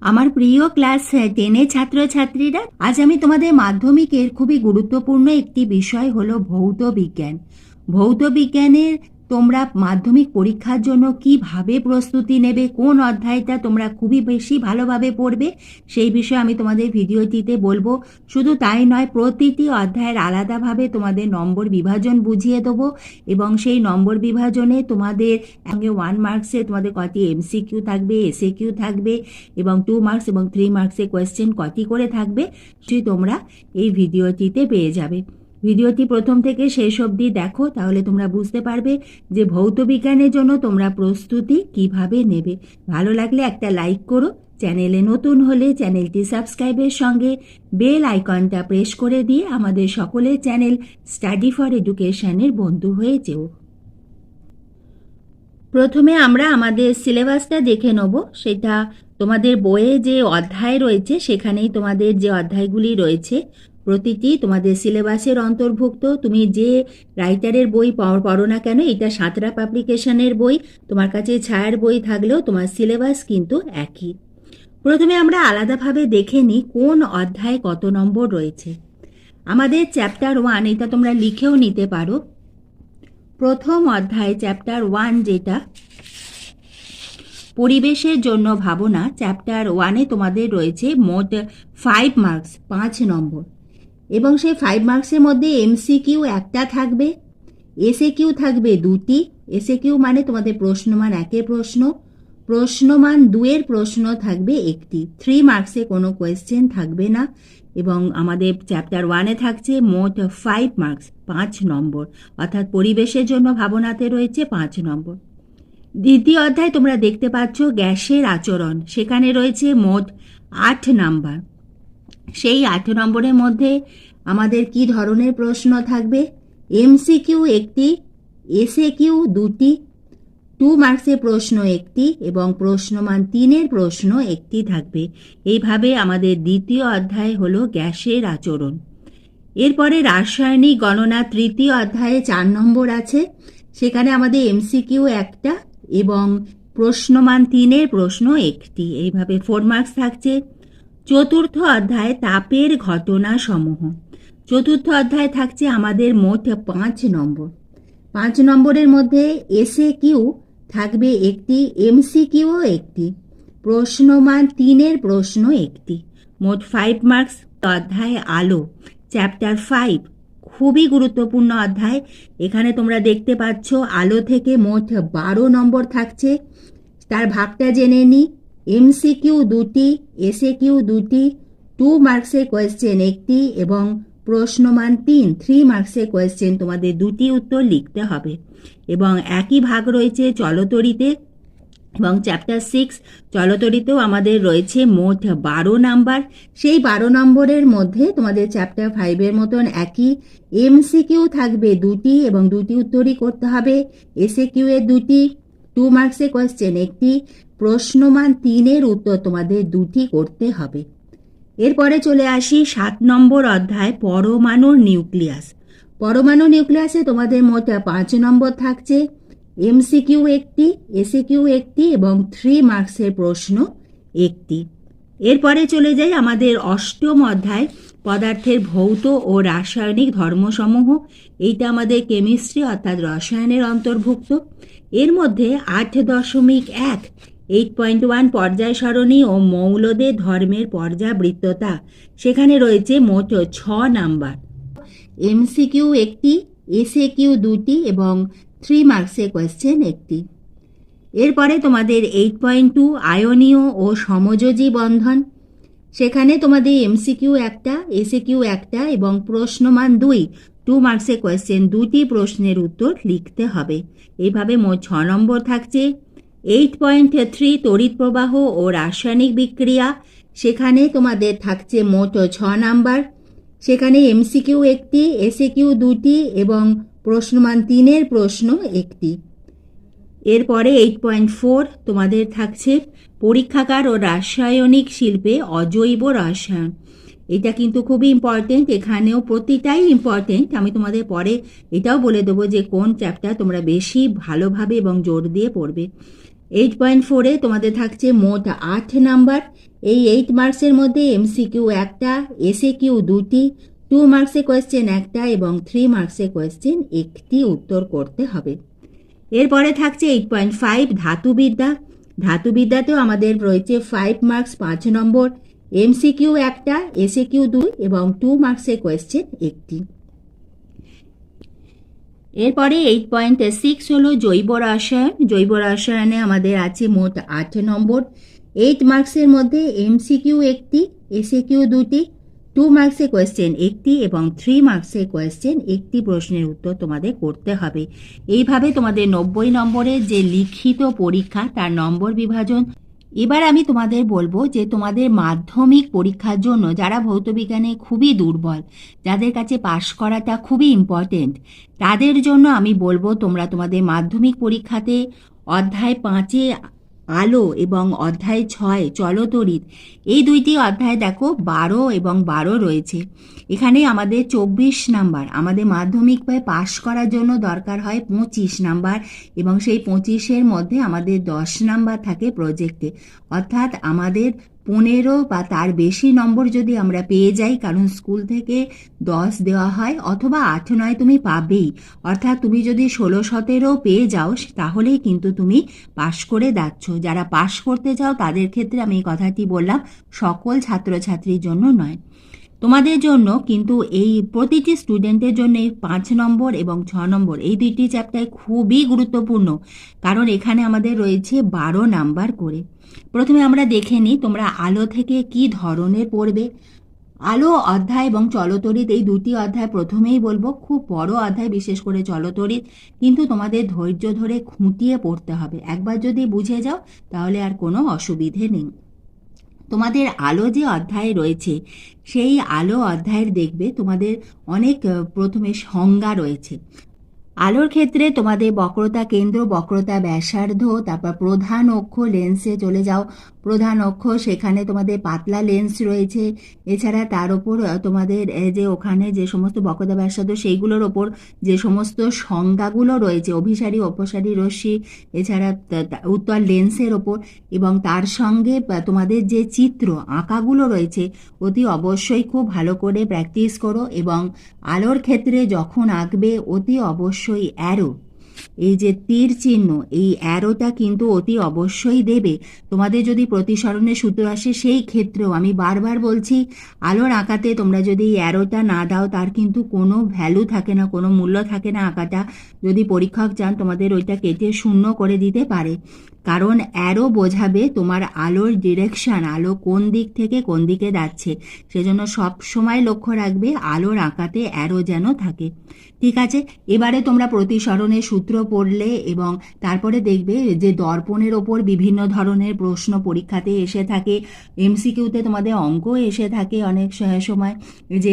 আমার প্রিয় ক্লাস 10 ছাত্রছাত্রীরা, আজ আমি তোমাদের মাধ্যমিকের খুবই গুরুত্বপূর্ণ একটি বিষয় হলো ভৌত বিজ্ঞান। ভৌত বিজ্ঞানের তোমরা মাধ্যমিক পরীক্ষার জন্য কিভাবে প্রস্তুতি নেবে, কোন অধ্যায়টা তোমরা খুবই বেশি ভালোভাবে পড়বে, সেই বিষয়ে আমি তোমাদের ভিডিওটিতে বলবো। শুধু তাই নয়, প্রতিটি অধ্যায়ের আলাদাভাবে তোমাদের নম্বর বিভাজন বুঝিয়ে দেবো এবং সেই নম্বর বিভাজনে তোমাদের সঙ্গে 1 মার্কসে তোমাদের কটি এমসিকিউ থাকবে, এসএকিউ থাকবে এবং 2 মার্কস এবং 3 মার্কসে কোয়েশ্চেন কটি করে থাকবে, সেটি তোমরা এই ভিডিওটিতে পেয়ে যাবে। ভিডিওটি প্রথম থেকে শেষ অবধি দেখো, তাহলে তোমরা বুঝতে পারবে যে ভৌত বিজ্ঞানের জন্য তোমরা প্রস্তুতি কিভাবে নেবে। ভালো লাগলে একটা লাইক করো, চ্যানেলে নতুন হলে চ্যানেলটি সাবস্ক্রাইবের সঙ্গে বেল আইকনটা প্রেস করে দিয়ে আমাদের সকলের চ্যানেল স্টাডি ফর এডুকেশনের বন্ধু হয়ে যেও। প্রথমে আমরা আমাদের সিলেবাসটা দেখে নেব। সেটা তোমাদের বইয়ে যে অধ্যায় রয়েছে সেখানেই তোমাদের যে অধ্যায়গুলি রয়েছে প্রতিটি তোমাদের সিলেবাসের অন্তর্ভুক্ত। তুমি যে রাইটারের বই পড়ো না কেন, এটা সাঁতরা পাবলিকেশনের বই, তোমার কাছে ছায়ার বই থাকলেও তোমার সিলেবাস কিন্তু একই। প্রথমে আমরা আলাদাভাবে দেখে নিই কোন অধ্যায় কত নম্বর রয়েছে। আমাদের চ্যাপ্টার 1, এটা তোমরা লিখেও নিতে পারো। প্রথম অধ্যায় চ্যাপ্টার 1, যেটা পরিবেশের জন্য ভাবনা, চ্যাপ্টার 1-এ তোমাদের রয়েছে মোট 5 মার্কস, 5 নম্বর, এবং সেই 5 মার্কসের মধ্যে এমসিকিউ একটা থাকবে, এসএকিউ থাকবে 2টি। এসএকিউ মানে তোমাদের প্রশ্নমান 1-এর প্রশ্ন, প্রশ্নমান 2-এর প্রশ্ন থাকবে 1টি। 3 মার্কসে কোনো কোয়েশ্চেন থাকবে না। এবং আমাদের চ্যাপ্টার 1-এ থাকছে মোট 5 মার্কস, 5 নম্বর, অর্থাৎ পরিবেশের জন্য ভাবনাতে রয়েছে 5 নম্বর। দ্বিতীয় অধ্যায় তোমরা দেখতে পাচ্ছ গ্যাসের আচরণ, সেখানে রয়েছে মোট 8 নাম্বার। সেই 8 নম্বরের মধ্যে আমাদের কি ধরনের প্রশ্ন থাকবে? এমসিকিউ 1টি, এসএকিউ 2টি, 2 মার্কসের প্রশ্ন 1টি এবং প্রশ্নমান 3-এর প্রশ্ন 1টি থাকবে। এইভাবে আমাদের দ্বিতীয় অধ্যায় হলো গ্যাসের আচরণ। এরপরে রাসায়নিক গণনা, তৃতীয় অধ্যায়ে 4 নম্বর আছে। সেখানে আমাদের এমসিকিউ 1টা এবং প্রশ্নমান 3-এর প্রশ্ন 1টি, এইভাবে 4 মার্কস থাকছে। চতুর্থ অধ্যায় তাপের ঘটনা সমূহ। চতুর্থ অধ্যায় থাকছে আমাদের মোট 5 নম্বর। 5 নম্বরের মধ্যে এসএকিউ থাকবে 1টি, এমসিকিউ 1টি, প্রশ্নমান 3-এর প্রশ্ন 1টি, মোট 5 মার্কস। অধ্যায় আলো, চ্যাপ্টার 5, খুবই গুরুত্বপূর্ণ অধ্যায়। এখানে তোমরা দেখতে পাচ্ছ আলো থেকে মোট 12 নম্বর থাকছে। তার ভাগটা জেনে নিই। এমসিকিউ 2টি, এসএকিউ 2টি, 2 মার্কসের কোয়েশ্চেন 1টি এবং প্রশ্নমান 3 মার্কসের কোয়েশ্চেন তোমাদের 2টি উত্তর লিখতে হবে। এবং একই ভাগ রয়েছে চলতরিতে, এবং চ্যাপ্টার 6 চলতরিতেও আমাদের রয়েছে মোট 12 নাম্বার। সেই 12 নম্বরের মধ্যে তোমাদের চ্যাপ্টার 5-এর মতন একই এমসিকিউ থাকবে 2টি এবং 2টি উত্তরই করতে হবে। এসএকিউ এর 2টি, 2 মার্কসের কোয়েশ্চেন 1টি, প্রশ্নমান 3-এর উত্তর তোমাদের 2টি করতে হবে। এরপরে চলে আসি 7 নম্বর অধ্যায় পরমাণুর নিউক্লিয়াস। পরমাণু নিউক্লিয়াসে তোমাদের মোট 5 নম্বর থাকছে। এমসিকিউ 1টি, এসএকিউ 1টি এবং 3 মার্কসের প্রশ্ন 1টি। এরপরে চলে যাই আমাদের 8ম অধ্যায় পদার্থের ভৌত ও রাসায়নিক ধর্মসমূহ। এইটা আমাদের কেমিস্ট্রি অর্থাৎ রসায়নের অন্তর্ভুক্ত। এর মধ্যে 8.1 8.1 পর্যায় সারণী ও মৌলদের ধর্মের পর্যাবৃত্ততা, সেখানে রয়েছে মোট 6 নাম্বার। এমসিকিউ 1টি, এসএকিউ 2টি এবং 3 মার্কসের কোয়েশ্চেন 1টি। এরপরে তোমাদের 8.2 আয়নীয় ও সমযোজী বন্ধন, সেখানে তোমাদের এমসিকিউ 1টা, এসএকিউ 1টা এবং প্রশ্নমান 2 মার্কসের কোয়েশ্চেন 2টি প্রশ্নের উত্তর লিখতে হবে। এইভাবে মোট 6 নম্বর থাকছে। 8.3 তড়িৎ প্রবাহ ও রাসায়নিক বিক্রিয়া, সেখানে তোমাদের থাকছে মোট 6 নাম্বার। সেখানে এমসিকিউ 1টি, এসএকিউ 2টি এবং প্রশ্নমান 3-এর প্রশ্ন 1টি। এরপরে 8.4 তোমাদের থাকছে পরীক্ষাগার ও রাসায়নিক শিল্পে অজৈব রসায়ন। এটা কিন্তু খুবই ইম্পর্টেন্ট, এখানেও প্রতিটাই ইম্পর্টেন্ট। আমি তোমাদের পরে এটাও বলে দেবো যে কোন চ্যাপ্টার তোমরা বেশি ভালোভাবে এবং জোর দিয়ে পড়বে। 8.4-এ তোমাদের থাকছে মোট 8 নাম্বার। এই 8 মার্কসের মধ্যে এমসিকিউ একটা, এসএ কিউ দুটি, 2 মার্কসে কোয়েশ্চেন একটা এবং 3 মার্কসে কোয়েশ্চেন একটি উত্তর করতে হবে। এরপরে থাকছে 8.5 ধাতুবিদ্যা। ধাতুবিদ্যাতেও আমাদের রয়েছে 5 মার্কস 5 নম্বর, এমসিকিউ একটা, এসএ কিউ 2 এবং 2 মার্কসে কোয়েশ্চেন একটি। এরপরে 8.6 হলো জৈব রসায়ন। জৈব রসায়নে আমাদের আছে মোট 8 নম্বর, 8 মার্কসের মধ্যে এমসিকিউ একটি, এসএ কিউ দুটি, 2 মার্কসে কোয়েশ্চেন একটি এবং 3 মার্কসে কোয়েশ্চেন একটি প্রশ্নের উত্তর তোমাদের করতে হবে। এইভাবে তোমাদের 90 নম্বরের যে লিখিত পরীক্ষা তার নম্বর বিভাজন। এবার আমি তোমাদের বলবো যে তোমাদের মাধ্যমিক পরীক্ষার জন্য যারা ভৌতবিজ্ঞানে খুবই দুর্বল, যাদের কাছে পাশ করাটা খুবই ইম্পর্টেন্ট, তাদের জন্য আমি বলবো তোমরা তোমাদের মাধ্যমিক পরীক্ষাতে অধ্যায় 5-এ আলো এবং অধ্যায় 6 চলতরিৎ, এই দুইটি অধ্যায় দেখো 12 এবং 12 রয়েছে। এখানে আমাদের 24 নাম্বার, আমাদের মাধ্যমিক পাশ করার জন্য দরকার হয় 25 নাম্বার এবং সেই 25-এর মধ্যে আমাদের 10 নাম্বার থাকে প্রজেক্টে। অর্থাৎ আমাদের 15 বা তার বেশি নম্বর যদি আমরা পেয়ে যাই, কারণ স্কুল থেকে 10 দেওয়া হয়, অথবা 8-9 তুমি পাবেই, অর্থাৎ তুমি যদি 16-17 পেয়ে যাও তাহলেই কিন্তু তুমি পাশ করে যাচ্ছ। যারা পাশ করতে চাও তাদের ক্ষেত্রে আমি এই কথাটি বললাম, সকল ছাত্রছাত্রীর জন্য নয়। তোমাদের জন্য কিন্তু এই প্রতিটি স্টুডেন্টের জন্য 5 নম্বর এবং 6 নম্বর এই দুইটি চ্যাপ্টার খুবই গুরুত্বপূর্ণ, কারণ এখানে আমাদের রয়েছে 12 নাম্বার করে। প্রথমে আমরা দেখে নিই তোমরা আলো থেকে কি ধরনের পড়বে। আলো অধ্যায় এবং চলতরিৎ এই দুটি অধ্যায় প্রথমেই বলবো, খুব বড় অধ্যায়, বিশেষ করে চলতরিৎ, কিন্তু তোমাদের ধৈর্য ধরে খুঁটিয়ে পড়তে হবে। একবার যদি বুঝে যাও তাহলে আর কোনো অসুবিধে নেই। তোমাদের আলো যে অধ্যায় রয়েছে সেই আলো অধ্যায়ের দেখবে তোমাদের অনেক প্রথমে সংজ্ঞা রয়েছে। আলোর ক্ষেত্রে তোমাদের বক্রতা কেন্দ্র, বক্রতা ব্যাসার্ধ, তারপর প্রধান অক্ষ, লেন্সে চলে যাও, প্রধান অক্ষ, সেখানে তোমাদের পাতলা লেন্স রয়েছে। এছাড়া তার ওপর তোমাদের যে ওখানে যে সমস্ত বক্রতা ব্যাসার্ধ সেইগুলোর ওপর যে সমস্ত সংজ্ঞাগুলো রয়েছে, অভিসারী অপসারী রশ্মি, এছাড়া উত্তল লেন্সের ওপর, এবং তার সঙ্গে তোমাদের যে চিত্র আঁকাগুলো রয়েছে অতি অবশ্যই খুব ভালো করে প্র্যাকটিস করো। এবং আলোর ক্ষেত্রে যখন আঁকবে অতি অবশ্যই অ্যারো, এই যে তীর চিহ্ন, এই অ্যারোটা কিন্তু অতি অবশ্যই দেবে। তোমাদের যদি প্রতিসরণের সূত্র আসে সেই ক্ষেত্রেও আমি বারবার বলছি, আলোর আঁকাতে তোমরা যদি এই অ্যারোটা না দাও তার কিন্তু কোনো ভ্যালু থাকে না, কোনো মূল্য থাকে না। আঁকাটা যদি পরীক্ষক চান তোমাদের ওইটা কেটে শূন্য করে দিতে পারে, কারণ অ্যারো বোঝাবে তোমার আলোর ডিরেকশন, আলো কোন দিক থেকে কোন দিকে যাচ্ছে। সেজন্য সব সময় লক্ষ্য রাখবে আলোর আঁকাতে অ্যারো যেন থাকে। ঠিক আছে, এবারে তোমরা প্রতিসরণের সূত্র পড়লে এবং তারপরে দেখবে যে দর্পণের ওপর বিভিন্ন ধরনের প্রশ্ন পরীক্ষাতে এসে থাকে, এমসিকিউতে তোমাদের অঙ্ক এসে থাকে অনেক সময়, যে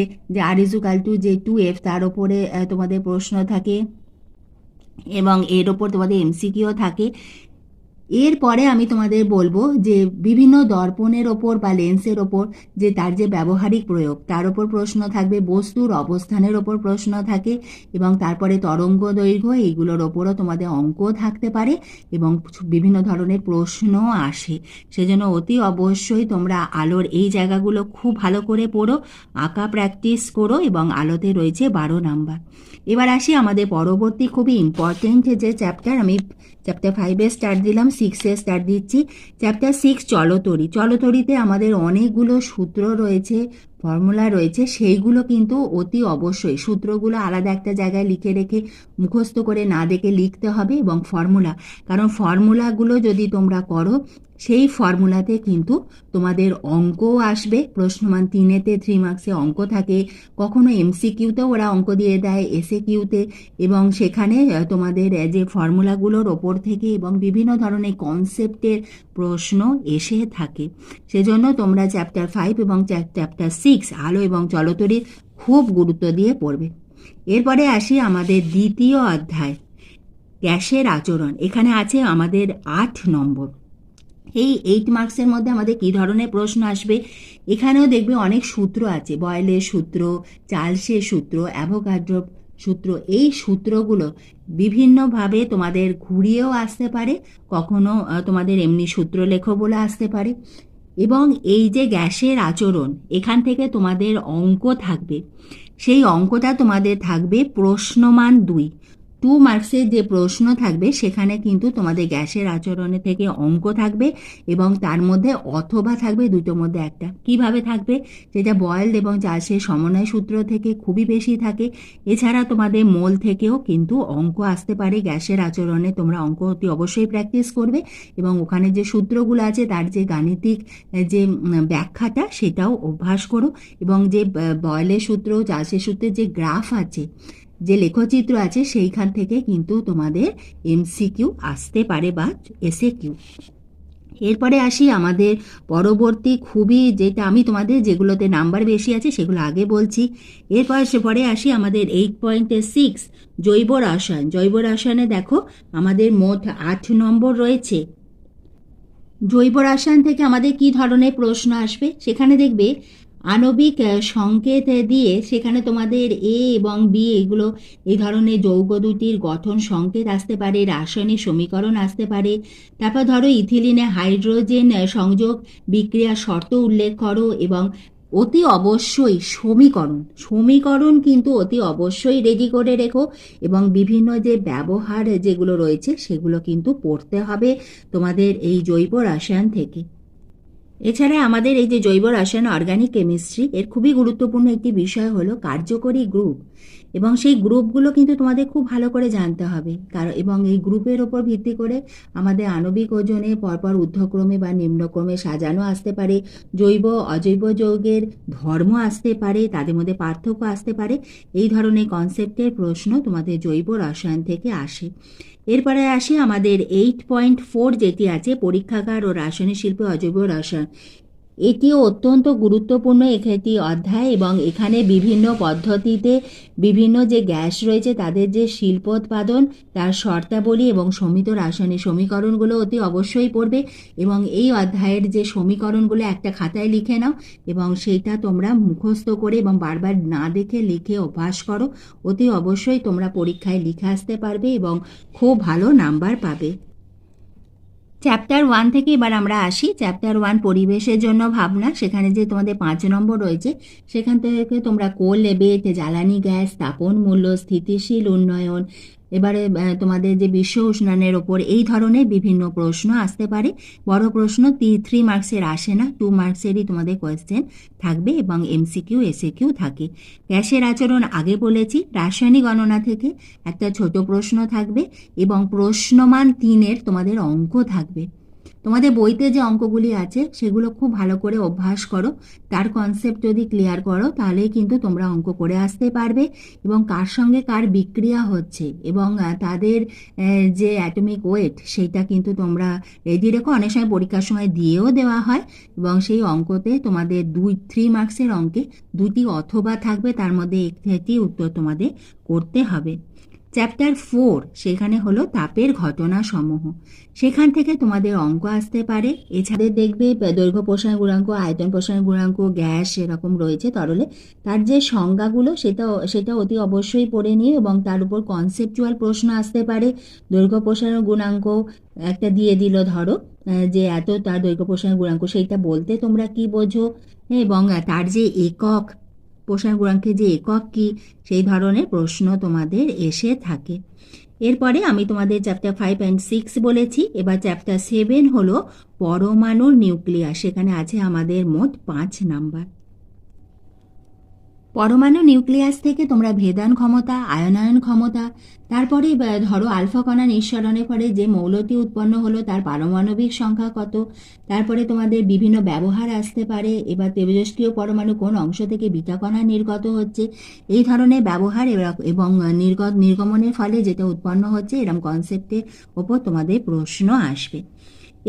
R=2 যে 2F তার ওপরে তোমাদের প্রশ্ন থাকে এবং এর ওপর তোমাদের এমসিকিউ থাকে। এরপরে আমি তোমাদের বলবো যে বিভিন্ন দর্পণের ওপর বা লেন্সের ওপর যে তার যে ব্যবহারিক প্রয়োগ তার ওপর প্রশ্ন থাকবে, বস্তুর অবস্থানের ওপর প্রশ্ন থাকে এবং তারপরে তরঙ্গ দৈর্ঘ্য, এইগুলোর ওপরও তোমাদের অঙ্ক থাকতে পারে এবং বিভিন্ন ধরনের প্রশ্ন আসে। সেজন্য অতি অবশ্যই তোমরা আলোর এই জায়গাগুলো খুব ভালো করে পড়ো, আঁকা প্র্যাকটিস করো এবং আলোতে রয়েছে 12 নাম্বার। এবার আসি আমাদের পরবর্তী খুবই ইম্পর্টেন্ট যে চ্যাপ্টার, আমি চ্যাপ্টার 5-এ স্টার্ট দিলাম, 6-এ স্টার্ট দিচ্ছি। চ্যাপ্টার 6 চলতরিৎ। চলতরিতে আমাদের অনেকগুলো সূত্র রয়েছে, ফর্মুলা রয়েছে, সেইগুলো কিন্তু অতি অবশ্যই সূত্রগুলো আলাদা একটা জায়গায় লিখে রেখে মুখস্থ করে না দেখে লিখতে হবে। এবং ফর্মুলা, কারণ ফর্মুলাগুলো যদি তোমরা করো সেই ফর্মুলাতে কিন্তু তোমাদের অঙ্কও আসবে। প্রশ্নমান 3-এতে 3 মার্কসে অঙ্ক থাকে, কখনো এমসিকিউতেও ওরা অঙ্ক দিয়ে দেয়, এসএ কিউতে, এবং সেখানে তোমাদের যে ফর্মুলাগুলোর ওপর থেকে এবং বিভিন্ন ধরনের কনসেপ্টের প্রশ্ন এসে থাকে। সেজন্য তোমরা চ্যাপ্টার 5 এবং চ্যাপ্টার 6 আলো এবং চলতরিৎ খুব গুরুত্ব দিয়ে পড়বে। এরপরে আসি আমাদের দ্বিতীয় অধ্যায়, গ্যাসের আচরণ। এখানে আছে আমাদের 8 নম্বর। এই 8 মার্কসের মধ্যে আমাদের কী ধরনের প্রশ্ন আসবে, এখানেও দেখবে অনেক সূত্র আছে, বয়েলের সূত্র, চার্লসের সূত্র, অ্যাভোগাড্রোর সূত্র, এই সূত্রগুলো বিভিন্নভাবে তোমাদের ঘুরিয়েও আসতে পারে, কখনো তোমাদের এমনি সূত্র লেখো বলে আসতে পারে। এবং এই যে গ্যাসের আচরণ, এখান থেকে তোমাদের অঙ্ক থাকবে, সেই অঙ্কটা তোমাদের থাকবে প্রশ্নমান 2 মার্কসের যে প্রশ্ন থাকবে সেখানে কিন্তু তোমাদের গ্যাসের আচরণে থেকে অঙ্ক থাকবে এবং তার মধ্যে অথবা থাকবে, দুটোর মধ্যে একটা। কিভাবে থাকবে, যেটা বয়েলড এবং চার্লসের সমন্বয় সূত্র থেকে খুবই বেশি থাকে। এছাড়া তোমাদের মোল থেকেও কিন্তু অঙ্ক আসতে পারে গ্যাসের আচরণে, তোমরা অঙ্ক অতি অবশ্যই প্র্যাকটিস করবে এবং ওখানে যে সূত্রগুলো আছে তার যে গাণিতিক যে ব্যাখ্যাটা সেটাও অভ্যাস করো। এবং যে বয়েলের সূত্র, চার্লসের সূত্রের যে গ্রাফ আছে, যে লেখচিত্র আছে, সেইখান থেকে কিন্তু তোমাদের এমসিকিউ আসতে পারে বা এসএ কিউ। এরপরে আসি আমাদের পরবর্তী, খুবই যেটা আমি তোমাদের যেগুলোতে নাম্বার বেশি আছে সেগুলো আগে বলছি। পরে আসি আমাদের 8.6 জৈব রসায়ন। জৈব রসায়নে দেখো আমাদের মোট 8 নম্বর রয়েছে। জৈব রসায়ন থেকে আমাদের কি ধরনের প্রশ্ন আসবে, সেখানে দেখবে আণবিক সংকেত দিয়ে সেখানে তোমাদের এ এবং বি এগুলো, এই ধরনের যৌগ দুটির গঠন সংকেত আসতে পারে, রাসায়নিক সমীকরণ আসতে পারে। তারপর ধরো ইথিলিনে হাইড্রোজেন সংযোগ বিক্রিয়ার শর্ত উল্লেখ করো এবং অতি অবশ্যই সমীকরণ কিন্তু অতি অবশ্যই রেডি করে রেখো এবং বিভিন্ন যে ব্যবহার যেগুলো রয়েছে সেগুলো কিন্তু পড়তে হবে তোমাদের এই জৈব রসায়ন থেকে। এছাড়া আমাদের এই যে জৈব রসায়ন, অর্গানিক কেমিস্ট্রি, এর খুবই গুরুত্বপূর্ণ একটি বিষয় হলো কার্যকরী গ্রুপ, এবং সেই গ্রুপগুলো কিন্তু তোমাদের খুব ভালো করে জানতে হবে। কারণ এবং এই গ্রুপের ওপর ভিত্তি করে আমাদের আণবিক ওজনে পরপর ঊর্ধ্বক্রমে বা নিম্নক্রমে সাজানো আসতে পারে, জৈব অজৈব যৌগের ধর্ম আসতে পারে, তাদের মধ্যে পার্থক্য আসতে পারে। এই ধরনের কনসেপ্টের প্রশ্ন তোমাদের জৈব রসায়ন থেকে আসে। এরপরে আসি আমাদের 8.4 যেটি আছে পরীক্ষাগার ও রাসায়নিক শিল্পে অজৈব রসায়ন। এটিও অত্যন্ত গুরুত্বপূর্ণ একটি অধ্যায় এবং এখানে বিভিন্ন পদ্ধতিতে বিভিন্ন যে গ্যাস রয়েছে তাদের যে শিল্পোৎপাদন, তার শর্তাবলী এবং সমিত রাসায়নিক সমীকরণগুলো অতি অবশ্যই পড়বে। এবং এই অধ্যায়ের যে সমীকরণগুলো একটা খাতায় লিখে নাও এবং সেইটা তোমরা মুখস্থ করে এবং বারবার না দেখে লিখে অভ্যাস করো। অতি অবশ্যই তোমরা পরীক্ষায় লিখে আসতে পারবে এবং খুব ভালো নাম্বার পাবে। চ্যাপ্টার 1 থেকে এবার আমরা আসি। চ্যাপ্টার 1 পরিবেশের জন্য ভাবনা, সেখানে যে তোমাদের 5 নম্বর রয়েছে সেখান থেকে তোমরা কোল লেবেট, জ্বালানি গ্যাস, তাপন মূল্য, স্থিতিশীল উন্নয়ন, এবারে তোমাদের যে বিশ্ব উষ্ণায়নের ওপর এই ধরনের বিভিন্ন প্রশ্ন আসতে পারে। বড় প্রশ্ন 3 মার্কসের আসে না, 2 মার্কসেরই তোমাদের কোয়েশ্চেন থাকবে এবং এমসিকিউ এসএকিউ থাকে। গ্যাসের আচরণ আগে বলেছি। রাসায়নিক গণনা থেকে একটা ছোট প্রশ্ন থাকবে এবং প্রশ্নমান 3-এর তোমাদের অঙ্ক থাকবে। তোমাদের বইতে যে অঙ্কগুলি আছে সেগুলো খুব ভালো করে অভ্যাস করো, তার কনসেপ্ট যদি ক্লিয়ার করো তাহলেই কিন্তু তোমরা অঙ্ক করে আসতে পারবে। এবং কার সঙ্গে কার বিক্রিয়া হচ্ছে এবং তাদের যে অ্যাটমিক ওয়েট সেইটা কিন্তু তোমরা রেডি রেখো। অনেক সময় পরীক্ষার সময় দিয়েও দেওয়া হয় এবং সেই অঙ্কতে তোমাদের 3 মার্কসের অঙ্কে 2টি অথবা থাকবে, তার মধ্যে একটি উত্তর তোমাদের করতে হবে। চ্যাপ্টার 4 সেখানে হলো তাপের ঘটনা সমূহ, সেখান থেকে তোমাদের অঙ্ক আসতে পারে। এছাড়া দেখবে দৈর্ঘ্য প্রসারণ গুণাঙ্ক, আয়তন প্রসারণ গুণাঙ্ক, গ্যাস এরকম রয়েছে তরলে, তার যে সংজ্ঞাগুলো সেটা অতি অবশ্যই পড়ে নিও এবং তার উপর কনসেপচুয়াল প্রশ্ন আসতে পারে। দৈর্ঘ্য প্রসারণ গুণাঙ্ক একটা দিয়ে দিল, ধরো যে এত তার দৈর্ঘ্য প্রসারণ গুণাঙ্ক, সেইটা বলতে তোমরা কি বোঝো এবং তার যে একক, প্রসারণ গুণাঙ্কের যে একক কি, সেই ধরনের প্রশ্ন তোমাদের এসে থাকে। এরপরে আমি তোমাদের চ্যাপ্টার 5 and 6 বলেছি। এবার চ্যাপ্টার 7 হলো পরমাণুর নিউক্লিয়াস, সেখানে আছে আমাদের মোট 5 নাম্বার। পরমাণু নিউক্লিয়াস থেকে তোমরা ভেদান ক্ষমতা, আয়নায়ন ক্ষমতা, তারপরে ধরো আলফা কণা নিঃসরণের ফলে যে মৌলটি উৎপন্ন হলো তার পারমাণবিক সংখ্যা কত, তারপরে তোমাদের বিভিন্ন ব্যবহার আসতে পারে। এবার তেজস্ক্রিয় পরমাণু কোন অংশ থেকে বিটা কণা নির্গত হচ্ছে, এই ধরনের ব্যবহার এবং নির্গমনের ফলে যেটা উৎপন্ন হচ্ছে, এরকম কনসেপ্টের ওপর তোমাদের প্রশ্ন আসবে।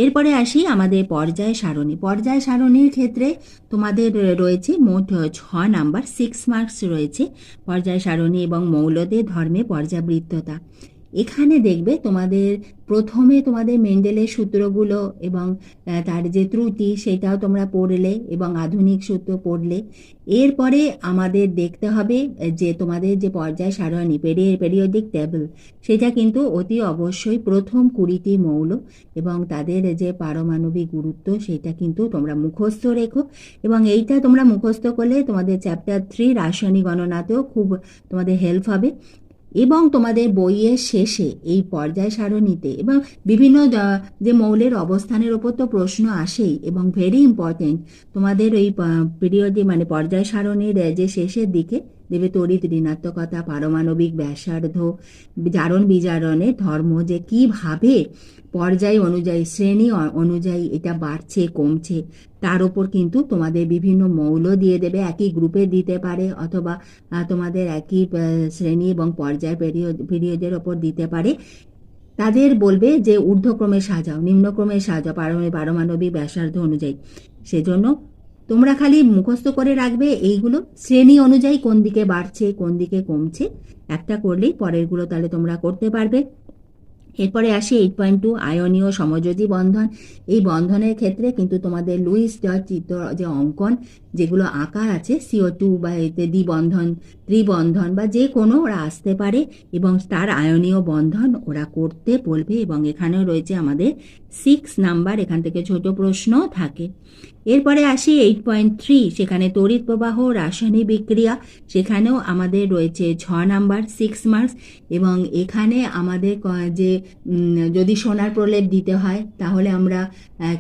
এরপরে আসি আমাদের পর্যায় সারণী। পর্যায় সারণীর ক্ষেত্রে তোমাদের রয়েছে মোট 6 নাম্বার, 6 মার্কস রয়েছে পর্যায় সারণী এবং মৌলদের ধর্মে পর্যাবৃত্ততা। এখানে দেখবে তোমাদের প্রথমে তোমাদের মেন্ডেলের সূত্রগুলো এবং তার যে ত্রুটি সেটাও তোমরা পড়লে এবং আধুনিক সূত্র পড়লে। এরপরে আমাদের দেখতে হবে যে তোমাদের যে পর্যায় সারণী পেরিওডিক টেবিল, সেটা কিন্তু অতি অবশ্যই প্রথম 20টি মৌল এবং তাদের যে পারমাণবিক গুরুত্ব সেটা কিন্তু তোমরা মুখস্থ রেখো। এবং এইটা তোমরা মুখস্থ করলে তোমাদের চ্যাপ্টার 3 রাসায়নিক গণনাতেও খুব তোমাদের হেল্প হবে। এবং তোমাদের বইয়ের শেষে এই পর্যায় সারণীতে এবং বিভিন্ন যে মৌলের অবস্থানের ওপর তো প্রশ্ন আসেই, এবং ভেরি ইম্পর্টেন্ট তোমাদের ওই পিরিয়ডে মানে পর্যায় সারণীর যে শেষের দিকে দেবে তড়িৎ ঋণাত্মকতা, পারমাণবিক ব্যাসার্ধ, জারণ বিজারণের ধর্ম, যে কিভাবে পর্যায় অনুযায়ী শ্রেণী অনুযায়ী এটা বাড়ছে কমছে, তার ওপর কিন্তু তোমাদের বিভিন্ন মৌল দিয়ে দেবে। একই গ্রুপে দিতে পারে অথবা তোমাদের একই শ্রেণী এবং পর্যায় পিরিয়ডের ওপর দিতে পারে। তাদের বলবে যে ঊর্ধ্বক্রমে সাজাও, নিম্নক্রমে সাজাও পারমাণবিক ব্যাসার্ধ অনুযায়ী। সেজন্য তোমরা খালি মুখস্থ করে রাখবে এইগুলো, শ্রেণী অনুযায়ী কোন দিকে বাড়ছে কোন দিকে কমছে, একটা করলেই পরেরগুলো তাহলে তোমরা করতে পারবে। এরপরে আসি 8.2 আয়নীয় সমযোজী বন্ধন। এই বন্ধনের ক্ষেত্রে কিন্তু তোমাদের লুইস ডট চিত্র যে অঙ্কন যেগুলো আঁকা আছে CO2 বা এতে দ্বিবন্ধন, ত্রিবন্ধন বা যে কোনো ওরা আসতে পারে এবং তার আয়নীয় বন্ধন ওরা করতে বলবে। এবং এখানেও রয়েছে আমাদের 6 নাম্বার, এখান থেকে ছোট প্রশ্ন থাকে। এরপরে আসি 8.3, সেখানে তড়িৎ প্রবাহ রাসায়নিক বিক্রিয়া, সেখানেও আমাদের রয়েছে 6 নাম্বার 6 মার্কস। এবং এখানে আমাদের যে যদি সোনার প্রলেপ দিতে হয় তাহলে আমরা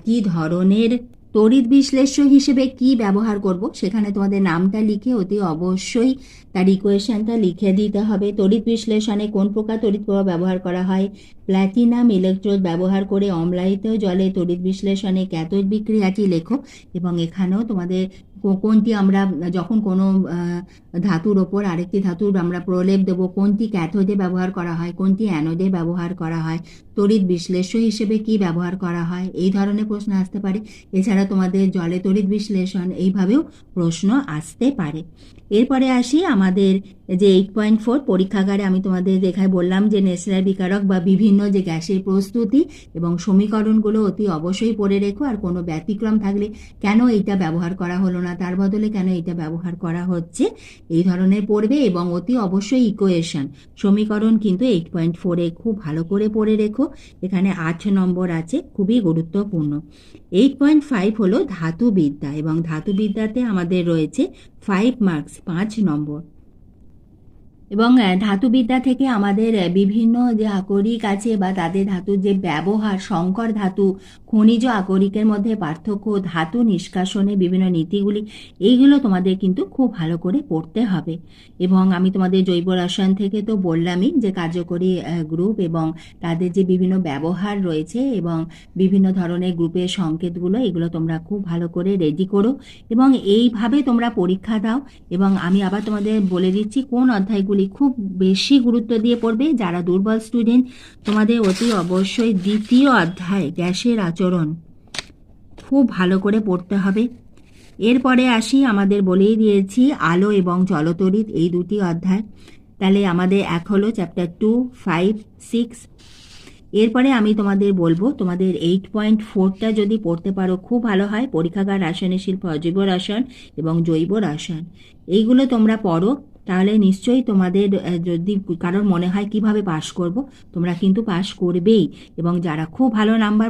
কি ধরনের তড়িৎ বিশ্লেষ্য হিসেবে কি ব্যবহার করব, সেখানে তোমাদের নামটা লিখে অতি অবশ্যই তার ইকুয়েশনটা লিখে দিতে হবে। তড়িৎ বিশ্লেষণে কোন প্রকার তড়িৎ প্রবাহ ব্যবহার করা হয়, প্ল্যাটিনাম ইলেকট্রোড ব্যবহার করে অম্লায়িত জলে তড়িৎ বিশ্লেষণে ক্যাথোড বিক্রিয়াটি লেখো। এবং এখানেও তোমাদের কোনটি আমরা যখন কোনো ধাতুর ওপর আরেকটি ধাতুর আমরা প্রলেপ দেবো, কোনটি ক্যাথোডে ব্যবহার করা হয়, কোনটি অ্যানোডে ব্যবহার করা হয়, তড়িৎ বিশ্লেষ্য হিসেবে কি ব্যবহার করা হয়, এই ধরনের প্রশ্ন আসতে পারে। এছাড়া তোমাদের জলে তড়িৎ বিশ্লেষণ এইভাবেও প্রশ্ন আসতে পারে। এরপরে আসি আমাদের যে 8.4 পরীক্ষাগারে আমি তোমাদের দেখায় বললাম যে নেসলার বিকারক বা বিভিন্ন যে গ্যাসের প্রস্তুতি এবং সমীকরণগুলো অতি অবশ্যই পড়ে রেখো। আর কোনো ব্যতিক্রম থাকলে কেন এইটা ব্যবহার করা হলো না, তার বদলে কেন এইটা ব্যবহার করা হচ্ছে, এই ধরনের পড়বে। এবং অতি অবশ্যই ইকুয়েশন সমীকরণ কিন্তু 8.4-এ খুব ভালো করে পড়ে রেখো, এখানে 8 নম্বর আছে, খুবই গুরুত্বপূর্ণ। 8.5 হলো ধাতুবিদ্যা এবং ধাতুবিদ্যাতে আমাদের রয়েছে 5 মার্কস 5 নম্বর। এবং ধাতুবিদ্যা থেকে আমাদের বিভিন্ন যে আকরিক আছে বা তাদের ধাতুর যে ব্যবহার, সংকর ধাতু, খনিজ আকরিকের মধ্যে পার্থক্য, ধাতু নিষ্কাশনে বিভিন্ন নীতিগুলি, এইগুলো তোমাদের কিন্তু খুব ভালো করে পড়তে হবে। এবং আমি তোমাদের জৈব রসায়ন থেকে তো বললামই যে কার্যকরী গ্রুপ এবং তাদের যে বিভিন্ন ব্যবহার রয়েছে এবং বিভিন্ন ধরনের গ্রুপের সংকেতগুলো, এগুলো তোমরা খুব ভালো করে রেডি করো এবং এইভাবে তোমরা পরীক্ষা দাও। এবং আমি আবার তোমাদের বলে দিচ্ছি কোন অধ্যায়গুলি খুব বেশি গুরুত্ব দিয়ে পড়বে। যারা দুর্বল স্টুডেন্ট, তোমাদের অতি অবশ্যই দ্বিতীয় অধ্যায় গ্যাসের আচরণ খুব ভালো করে পড়তে হবে। এরপরে আসি, আমাদের বলেই দিয়েছি আলো এবং জলতড়িৎ, এই দুটি অধ্যায়। তাহলে আমাদের এক হলো চ্যাপ্টার 2, 5, 6। এরপরে আমি তোমাদের বলবো তোমাদের 8.4টা যদি পড়তে পারো খুব ভালো হয়। পরীক্ষাগার রাসায়নিক শিল্প, অজৈব রসায়ন এবং জৈব রসায়ন, এইগুলো তোমরা পড়ো, তাহলে নিশ্চয়ই তোমাদের যদি কারোর মনে হয় কিভাবে পাশ করব, তোমরা কিন্তু পাশ করবেই। এবং যারা খুব ভালো নাম্বার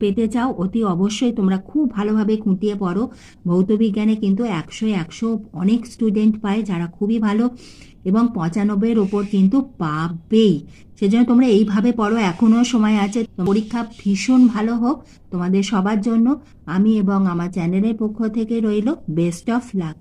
পেতে চাও, অতি অবশ্যই তোমরা খুব ভালোভাবে খুঁটিয়ে পড়ো। ভৌতবিজ্ঞানে কিন্তু 100 অনেক স্টুডেন্ট পায় যারা খুবই ভালো, এবং 95-এর ওপর কিন্তু পাবেই। সেজন্য তোমরা এইভাবে পড়ো, এখনও সময় আছে। পরীক্ষা ভীষণ ভালো হোক তোমাদের সবার জন্য। আমি এবং আমার চ্যানেলের পক্ষ থেকে রইল বেস্ট অফ লাক।